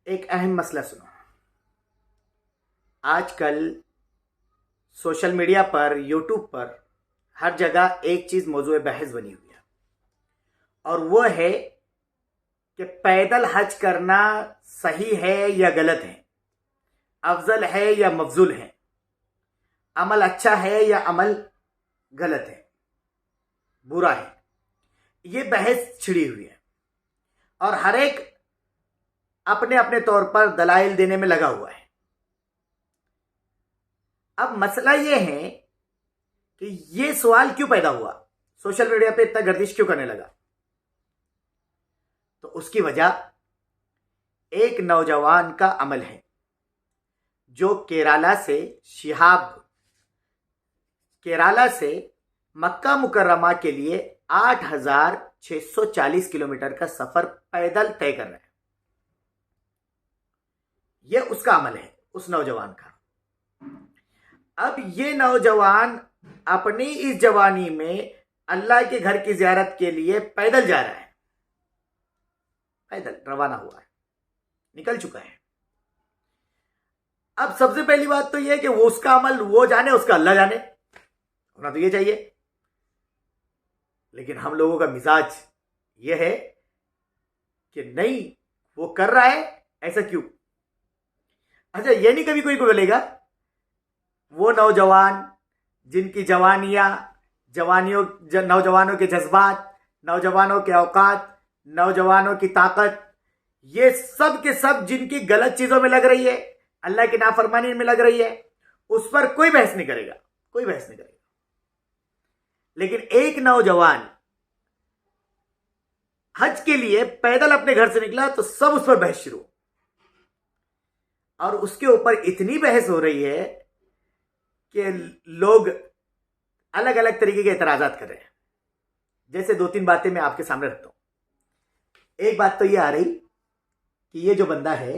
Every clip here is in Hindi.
एक अहम मसला सुनो। आजकल सोशल मीडिया पर, यूट्यूब पर हर जगह एक चीज मौजूद बहस बनी हुई है और वो है कि पैदल हज करना सही है या गलत है, अफजल है या मफजूल है, अमल अच्छा है या अमल गलत है, बुरा है। ये बहस छिड़ी हुई है और हर एक अपने अपने तौर पर दलाइल देने में लगा हुआ है। अब मसला यह है कि यह सवाल क्यों पैदा हुआ, सोशल मीडिया पे इतना गर्दिश क्यों करने लगा। तो उसकी वजह एक नौजवान का अमल है जो केरला से मक्का मुकर्रमा के लिए 8,640 किलोमीटर का सफर पैदल तय कर रहा है। यह उसका अमल है, उस नौजवान का। अब ये नौजवान अपनी इस जवानी में अल्लाह के घर की ज़ियारत के लिए पैदल जा रहा है, पैदल रवाना हुआ है, निकल चुका है। अब सबसे पहली बात तो यह है कि वो उसका अमल वो जाने, उसका अल्लाह जाने, होना तो ये चाहिए। लेकिन हम लोगों का मिजाज यह है कि नहीं, वो कर रहा है, ऐसा क्यों। अच्छा, ये नहीं कभी कोई को बोलेगा वो नौजवान जिनकी नौजवानों के जज्बात, नौजवानों के औकात, नौजवानों की ताकत, ये सब के सब जिनकी गलत चीजों में लग रही है, अल्लाह की नाफरमानी में लग रही है, उस पर कोई बहस नहीं करेगा, कोई बहस नहीं करेगा। लेकिन एक नौजवान हज के लिए पैदल अपने घर से निकला तो सब उस पर बहस शुरू, और उसके ऊपर इतनी बहस हो रही है कि लोग अलग अलग तरीके के एतराजात कर रहे हैं। जैसे 2-3 बातें मैं आपके सामने रखता हूं। एक बात तो ये आ रही कि ये जो बंदा है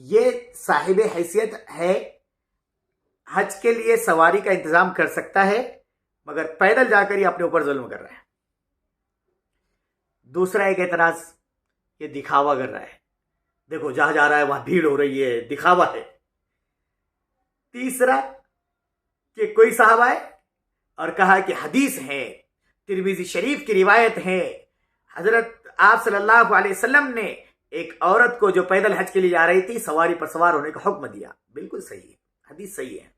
ये साहिब हैसियत है, हज के लिए सवारी का इंतजाम कर सकता है, मगर पैदल जाकर ये अपने ऊपर जुल्म कर रहा है। दूसरा एक एतराज, ये दिखावा कर रहा है, देखो जहां जा रहा है वहां भीड़ हो रही है, दिखावा है। तीसरा कि कोई साहब आए और कहा कि हदीस है, तिरमिज़ी शरीफ की रिवायत है, हजरत आप सल्लल्लाहु अलैहि वसल्लम ने एक औरत को जो पैदल हज के लिए जा रही थी सवारी पर सवार होने का हुक्म दिया। बिल्कुल सही है, हदीस सही है,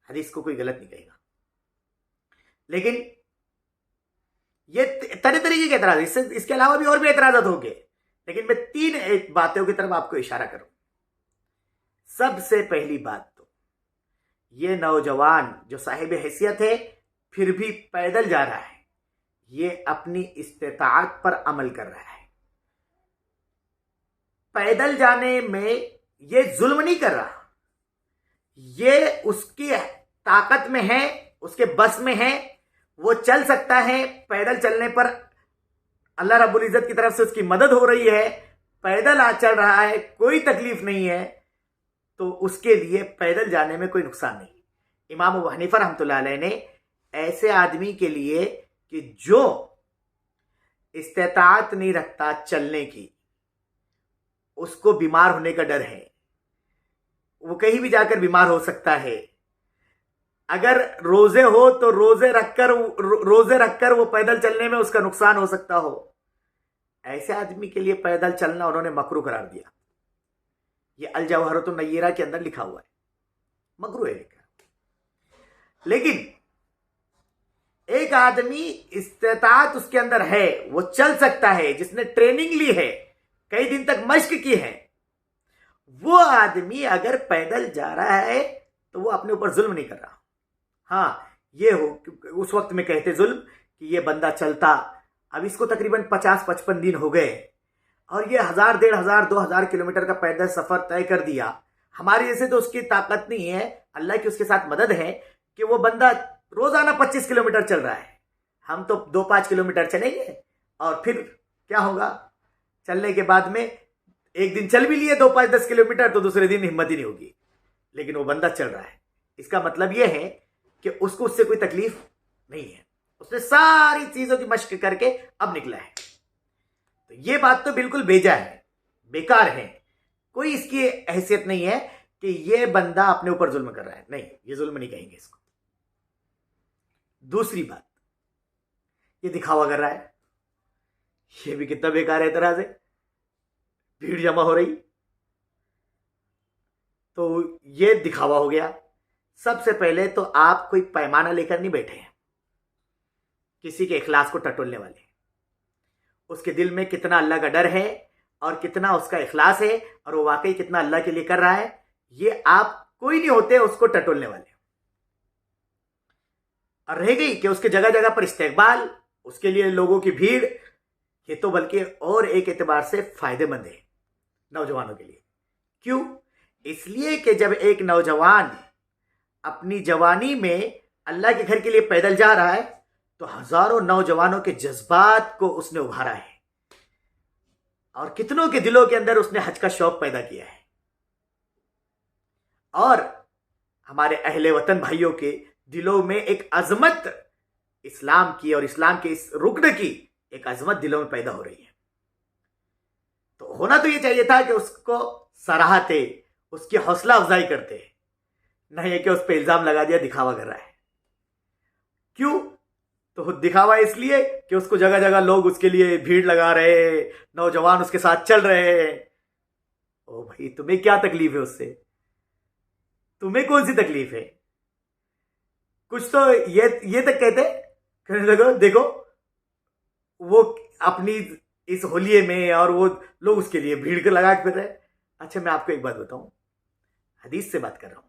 हदीस को कोई गलत नहीं कहेगा। लेकिन ये तरह तरीके के एतराज, इसके अलावा भी और भी एतराजात होंगे, लेकिन मैं 3 बातों की तरफ आपको इशारा करूं। सबसे पहली बात तो ये नौजवान जो साहिब हैसियत है फिर भी पैदल जा रहा है, ये अपनी इस्तिताअत पर अमल कर रहा है। पैदल जाने में ये जुल्म नहीं कर रहा, ये उसकी ताकत में है, उसके बस में है, वो चल सकता है। पैदल चलने पर अल्लाह रब्बुल इज्जत की तरफ से उसकी मदद हो रही है, पैदल चल रहा है, कोई तकलीफ नहीं है, तो उसके लिए पैदल जाने में कोई नुकसान नहीं। इमाम अबू हनीफा रहमतुल्लाह अलैह ने ऐसे आदमी के लिए कि जो इस्तिताअत नहीं रखता चलने की, उसको बीमार होने का डर है, वो कहीं भी जाकर बीमार हो सकता है, अगर रोजे हो तो रोजे रखकर वो पैदल चलने में उसका नुकसान हो सकता हो, ऐसे आदमी के लिए पैदल चलना उन्होंने मकरूह करार दिया। ये अल जवाहरतुन नय्यरा के अंदर लिखा हुआ है, मकरूह है लिखा। लेकिन एक आदमी इस्तिताअत उसके अंदर है, वो चल सकता है, जिसने ट्रेनिंग ली है, कई दिन तक मश्क की है, वो आदमी अगर पैदल जा रहा है तो वो अपने ऊपर जुल्म नहीं कर रहा। हाँ, ये हो उस वक्त में कहते जुल्म कि ये बंदा चलता, अब इसको तकरीबन 50-55 दिन हो गए और ये 1000, 1500, 2000 किलोमीटर का पैदल सफर तय कर दिया। हमारी जैसे तो उसकी ताकत नहीं है, अल्लाह की उसके साथ मदद है कि वो बंदा रोजाना 25 किलोमीटर चल रहा है। हम तो 2-5 किलोमीटर चलेंगे और फिर क्या होगा, चलने के बाद में एक दिन चल भी लिए 2-5-10 किलोमीटर तो दूसरे दिन हिम्मत ही नहीं होगी। लेकिन वो बंदा चल रहा है, इसका मतलब यह है कि उसको उससे कोई तकलीफ नहीं है, उसने सारी चीजों की मश्क करके अब निकला है। तो तो ये बात तो बिल्कुल बेजा है, बेकार है। कोई इसकी हैसियत नहीं है कि ये बंदा अपने ऊपर जुल्म कर रहा है। नहीं, ये जुल्म नहीं कहेंगे इसको। दूसरी बात, ये दिखावा कर रहा है। ये भी कितना बेकार है तरह से। भीड़ जमा हो रही तो ये दिखावा हो गया। सबसे पहले तो आप कोई पैमाना लेकर नहीं बैठे हैं किसी के इखलास को टटोलने वाले। उसके दिल में कितना अल्लाह का डर है और कितना उसका इखलास है और वो वाकई कितना अल्लाह के लिए कर रहा है, ये आप कोई नहीं होते उसको टटोलने वाले। और रह गई कि उसके जगह जगह पर इस्तेकबाल, उसके लिए लोगों की भीड़, ये तो बल्कि और एक एतबार से फायदेमंद है नौजवानों के लिए। क्यों? इसलिए कि जब एक नौजवान अपनी जवानी में अल्लाह के घर के लिए पैदल जा रहा है तो हजारों नौजवानों के जज्बात को उसने उभारा है और कितनों के दिलों के अंदर उसने हज का शौक पैदा किया है। और हमारे अहले वतन भाइयों के दिलों में एक अजमत इस्लाम की और इस्लाम के इस रुकन की एक अजमत दिलों में पैदा हो रही है। तो होना तो ये चाहिए था कि उसको सराहते, उसकी हौसला अफजाई करते, नहीं है कि उस पर इल्जाम लगा दिया दिखावा कर रहा है। क्यों? तो दिखावा इसलिए कि उसको जगह जगह लोग उसके लिए भीड़ लगा रहे, नौजवान उसके साथ चल रहे। ओ भाई, तुम्हें क्या तकलीफ है उससे? तुम्हें कौन सी तकलीफ है? कुछ तो ये तक कहने लगो, देखो वो अपनी इस होलिये में और वो लोग उसके लिए भीड़ के लगा फिर रहे। अच्छा, मैं आपको एक बात बताऊं, हदीस से बात कर रहा हूं।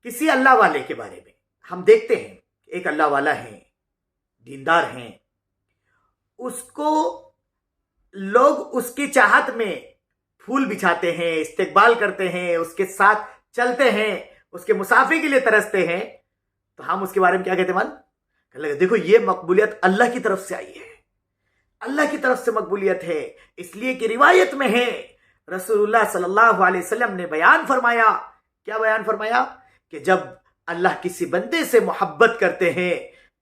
किसी अल्लाह वाले के बारे में हम देखते हैं, एक अल्लाह वाला है, दीनदार हैं, उसको लोग उसकी चाहत में फूल बिछाते हैं, इस्तेकबाल करते हैं, उसके साथ चलते हैं, उसके मुसाफिर के लिए तरसते हैं। तो हम उसके बारे में क्या कहते हैं? कहने लगे, देखो ये मकबूलियत अल्लाह की तरफ से आई है, अल्लाह की तरफ से मकबूलियत है। इसलिए कि रिवायत में है, रसूलुल्लाह सल्लल्लाहु अलैहि वसल्लम ने बयान फरमाया। क्या बयान फरमाया? कि जब अल्लाह किसी बंदे से मोहब्बत करते हैं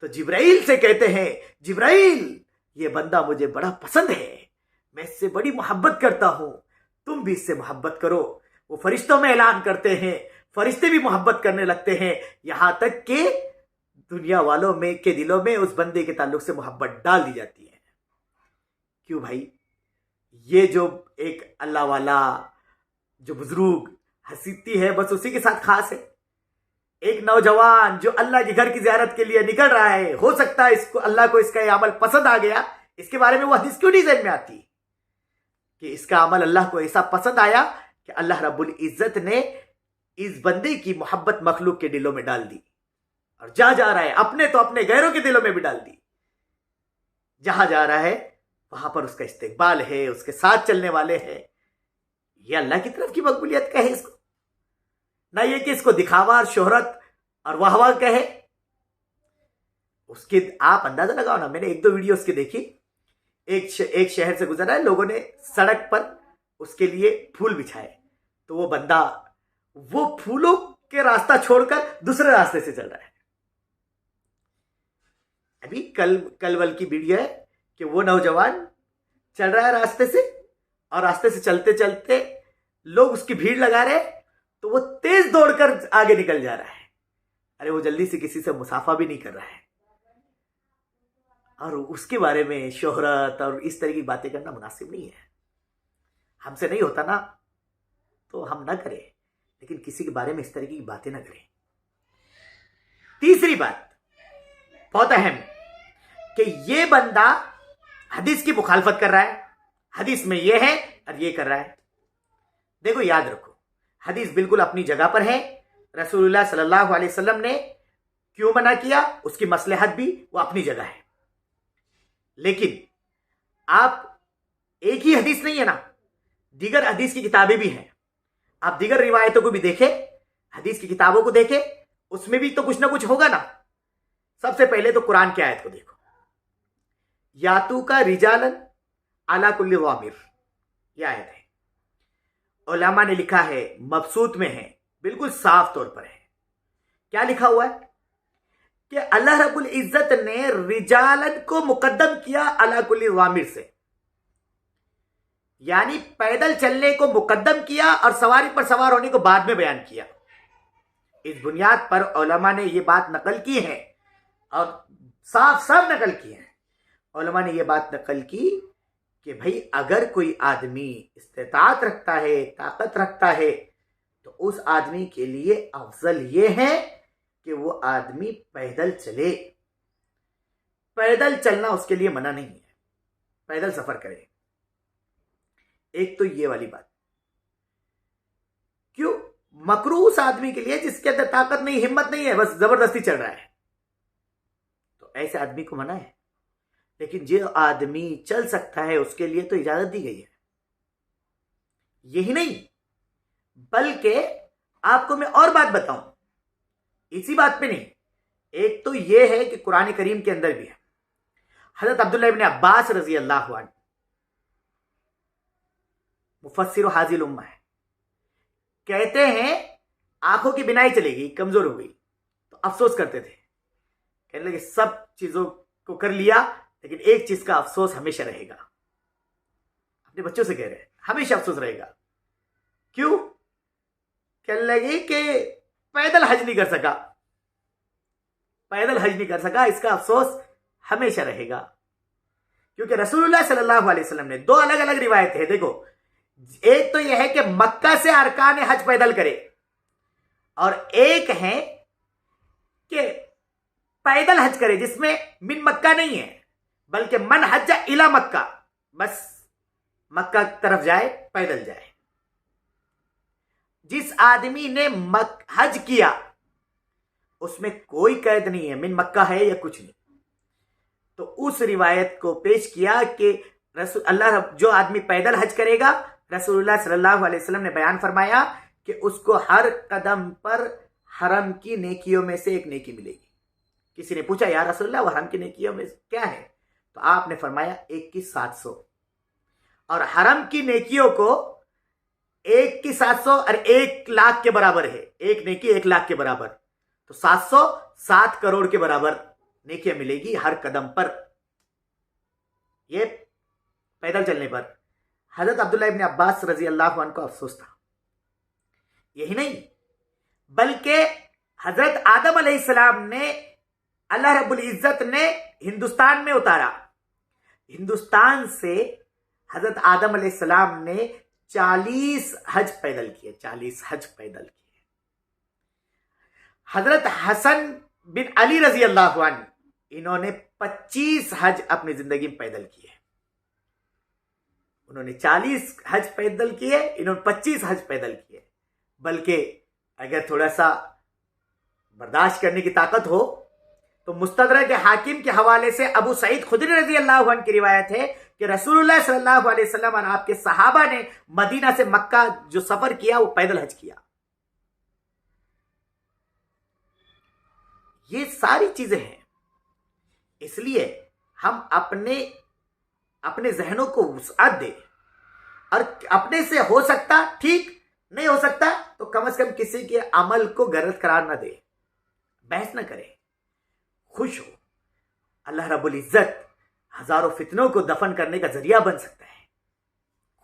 तो जिब्राइल से कहते हैं, जिब्राइल ये बंदा मुझे बड़ा पसंद है, मैं इससे बड़ी मोहब्बत करता हूं, तुम भी इससे मोहब्बत करो। वो फरिश्तों में ऐलान करते हैं, फरिश्ते भी मोहब्बत करने लगते हैं, यहां तक कि दुनिया वालों में के दिलों में उस बंदे के ताल्लुक से मोहब्बत डाल दी जाती है। क्यों भाई? ये जो एक अल्लाह वाला, जो बुजुर्ग हसीती है, बस उसी के साथ खास है। एक नौजवान जो अल्लाह के घर की ज़ियारत के लिए निकल रहा है, हो सकता है इसको अल्लाह को इसका ये अमल पसंद आ गया। इसके बारे में वो हदीस क्यों नहीं ज़हन में आती कि इसका अमल अल्लाह को ऐसा पसंद आया कि अल्लाह रब्बुल इज्जत ने इस बंदे की मोहब्बत मखलूक के दिलों में डाल दी, और जा रहा है, अपने तो अपने गैरों के दिलों में भी डाल दी। जहां जा रहा है वहां पर उसका इस्तेकबाल है, उसके साथ चलने वाले हैं। ये अल्लाह की तरफ की मकबूलियत कहे इसको, ना ये कि इसको दिखावा और शोहरत और वाहवाह कहे। उसके आप अंदाजा लगाओ ना, मैंने एक दो वीडियो उसके देखी। एक शहर से गुजरा है, लोगों ने सड़क पर उसके लिए फूल बिछाए, तो वो बंदा वो फूलों के रास्ता छोड़कर दूसरे रास्ते से चल रहा है। अभी कल वल की वीडियो है कि वो नौजवान चल रहा है रास्ते से, और रास्ते से चलते चलते लोग उसकी भीड़ लगा रहे, तो वो तेज दौड़कर आगे निकल जा रहा है। अरे वो जल्दी से किसी से मुसाफा भी नहीं कर रहा है, और उसके बारे में शोहरत और इस तरह की बातें करना मुनासिब नहीं है। हमसे नहीं होता ना तो हम ना करें, लेकिन किसी के बारे में इस तरह की बातें ना करें। तीसरी बात बहुत अहम, कि ये बंदा हदीस की मुखालफत कर रहा है, हदीस में ये है और ये कर रहा है। देखो याद रखो, हदीस बिल्कुल अपनी जगह पर है। रसूलुल्लाह सल्लल्लाहु अलैहि वसल्लम ने क्यों मना किया, उसकी मसलहत भी वो अपनी जगह है। लेकिन आप एक ही हदीस नहीं है ना, दीगर हदीस की किताबें भी हैं। आप दीगर रिवायतों को भी देखें, हदीस की किताबों को देखें, उसमें भी तो कुछ ना कुछ होगा ना। सबसे पहले तो कुरान की आयत को देखो, यातू का रिजालन अला कुल्ली वामिर, यह आयत है। उलमा ने लिखा है, मबसूत में है, बिल्कुल साफ तौर पर है। क्या लिखा हुआ है कि अल्लाह रब्बुल इज्जत ने रिजालन को मुकद्दम किया अला कुल्ली वामिर से। यानी पैदल चलने को मुकद्दम किया और सवारी पर सवार होने को बाद में बयान किया। इस बुनियाद पर उलमा ने यह बात नकल की है और साफ साफ नकल की है। उलमा ने यह बात नकल की कि भाई अगर कोई आदमी इस्तेताअत रखता है, ताकत रखता है, तो उस आदमी के लिए अफजल ये है कि वो आदमी पैदल चले। पैदल चलना उसके लिए मना नहीं है, पैदल सफर करे। एक तो ये वाली बात। क्यों? मकरूह उस आदमी के लिए जिसके अंदर ताकत नहीं, हिम्मत नहीं है, बस जबरदस्ती चल रहा है, तो ऐसे आदमी को मना है। लेकिन जो आदमी चल सकता है उसके लिए तो इजाजत दी गई है। यही नहीं, बल्कि आपको मैं और बात बताऊं, इसी बात पे नहीं। एक तो यह है कि कुरान करीम के अंदर भी है, हजरत अब्दुल्लाह इब्न अब्बास रजी अल्लाह अन्हु, मुफस्सिर हाजिल उम्मा है, कहते हैं आंखों की बिनाई चलेगी, कमजोर हो गई, तो अफसोस करते थे। कहने लगे सब चीजों को कर लिया, लेकिन एक चीज का अफसोस हमेशा रहेगा। अपने बच्चों से कह रहे हैं, हमेशा अफसोस रहेगा। क्यों? कहने लगे कि पैदल हज नहीं कर सका, पैदल हज नहीं कर सका, इसका अफसोस हमेशा रहेगा। क्योंकि रसूलुल्लाह सल्लल्लाहु अलैहि वसल्लम ने दो अलग अलग रिवायतें हैं। देखो, एक तो यह है कि मक्का से अरकान हज पैदल करे, और एक है कि पैदल हज करे जिसमें मिन मक्का नहीं है, बल्कि मन हज इला मक्का, बस मक्का की तरफ जाए, पैदल जाए। जिस आदमी ने हज किया उसमें कोई कैद नहीं है, मिन मक्का है या कुछ नहीं। तो उस रिवायत को पेश किया कि अल्लाह, जो आदमी पैदल हज करेगा, रसूलुल्लाह सल्लल्लाहु अलैहि वसल्लम ने बयान फरमाया कि उसको हर कदम पर हरम की नेकियों में से एक नेकी मिलेगी। किसी ने पूछा, या रसूलुल्लाह वो हरम की नेकियों में क्या है? तो आपने फरमाया 1 की 700, और हरम की नेकियों को 1 की 700 और 1 लाख के बराबर है। एक नेकी 1 लाख के बराबर, तो 700 7 करोड़ के बराबर नेकियां मिलेगी हर कदम पर, ये पैदल चलने पर। हजरत अब्दुल्ला इब्न अब्बास रजी अल्लाह अन्हु को अफसोस था। यही नहीं, बल्कि हजरत आदम अलैहिस्सलाम ने, अल्लाह रब्बुल इज्जत ने हिंदुस्तान में उतारा। हिंदुस्तान से हजरत आदम अलैहिस्सलाम ने 40 हज पैदल किए, 40 हज पैदल किए। हजरत हसन बिन अली रजी अल्लाह अन्हु, इन्होंने 25 हज अपनी जिंदगी में पैदल किए। उन्होंने 40 हज पैदल किए, इन्होंने 25 हज पैदल किए। बल्कि अगर थोड़ा सा बर्दाश्त करने की ताकत हो तो मुस्तदरक हाकिम के हवाले से अबू सईद खुदरी रजी अल्लाह अन्हु की रिवायत है कि रसूलुल्लाह सल्लल्लाहु अलैहि वसल्लम और आपके सहाबा ने मदीना से मक्का जो सफर किया वो पैदल हज किया। ये सारी चीजें हैं, इसलिए हम अपने जहनों को वुसअत दें, और अपने से हो सकता ठीक, नहीं हो सकता तो कम से कम किसी के अमल को गलत करार ना दे, बहस ना करे, खुश हो। अल्लाह रब्बुल इज्जत हजारों फितनों को दफन करने का जरिया बन सकता है,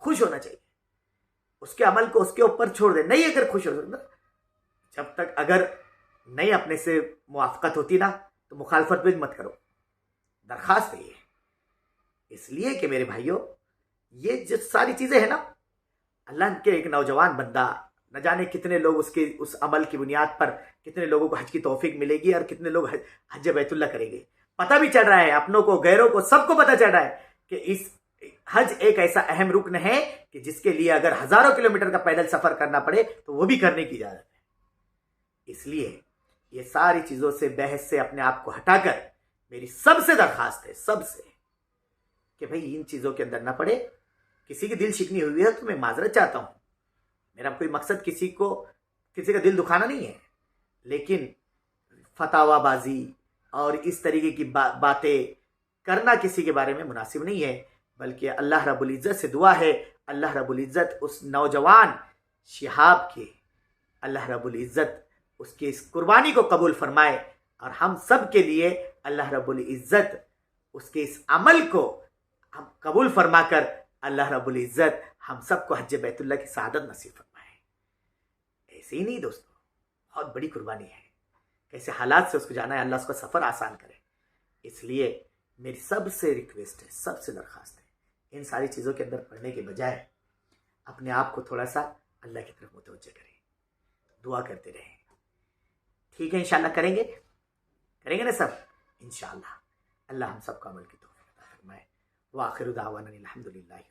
खुश होना चाहिए। उसके अमल को उसके ऊपर छोड़ दे, नहीं अगर खुश हो सकता, जब तक अगर नहीं अपने से मुआफकत होती ना, तो मुखालफत भी मत करो, दरखास्त है ये। इसलिए कि मेरे भाइयों, ये जो सारी चीजें हैं ना, अल्लाह के एक नौजवान बंदा, न जाने कितने लोग उसके उस अमल की बुनियाद पर, कितने लोगों को हज की तौफीक मिलेगी और कितने लोग हज बैतुल्लाह करेंगे। पता भी चल रहा है, अपनों को, गैरों को, सबको पता चल रहा है कि इस हज एक ऐसा अहम रुकन है कि जिसके लिए अगर हजारों किलोमीटर का पैदल सफर करना पड़े तो वो भी करने की इजाजत है। इसलिए ये सारी चीजों से, बहस से अपने आप को हटाकर मेरी सबसे दरखास्त है, सबसे, कि भाई इन चीजों के अंदर ना पड़े। किसी की दिल शिकनी हुई है तो मैं माजरत चाहता हूं, मेरा कोई मकसद किसी का दिल दुखाना नहीं है, लेकिन फतावाबाजी और इस तरीके की बातें करना किसी के बारे में मुनासिब नहीं है। बल्कि अल्लाह रब्बुल इज्जत से दुआ है, अल्लाह रब्बुल इज्जत उस नौजवान शिहाब के, अल्लाह रब्बुल इज्जत उसकी इस कुर्बानी को कबूल फरमाए, और हम सब के लिए अल्लाह रब्बुल इज्जत उसके इस अमल को हम कबूल फरमाकर अल्लाह रब्बुल इज़्ज़त हम सबको हज बैतुल्लाह की सआदत नसीब फरमाए। ऐसे ही नहीं दोस्तों, बहुत बड़ी कुर्बानी है, कैसे हालात से उसको जाना है, अल्लाह उसका सफ़र आसान करे। इसलिए मेरी सबसे रिक्वेस्ट है, सबसे दरख्वास्त है, इन सारी चीज़ों के अंदर पढ़ने के बजाय अपने आप को थोड़ा सा अल्लाह की तरफ मुतवज्जह करें, दुआ करते रहें। ठीक है, इंशाल्लाह करेंगे ना सब, इंशाल्लाह। अल्लाह हम सबको अमल की तौफीक अता फरमाए। व आखिरु दावाना अनिल हम्दुलिल्लाहि।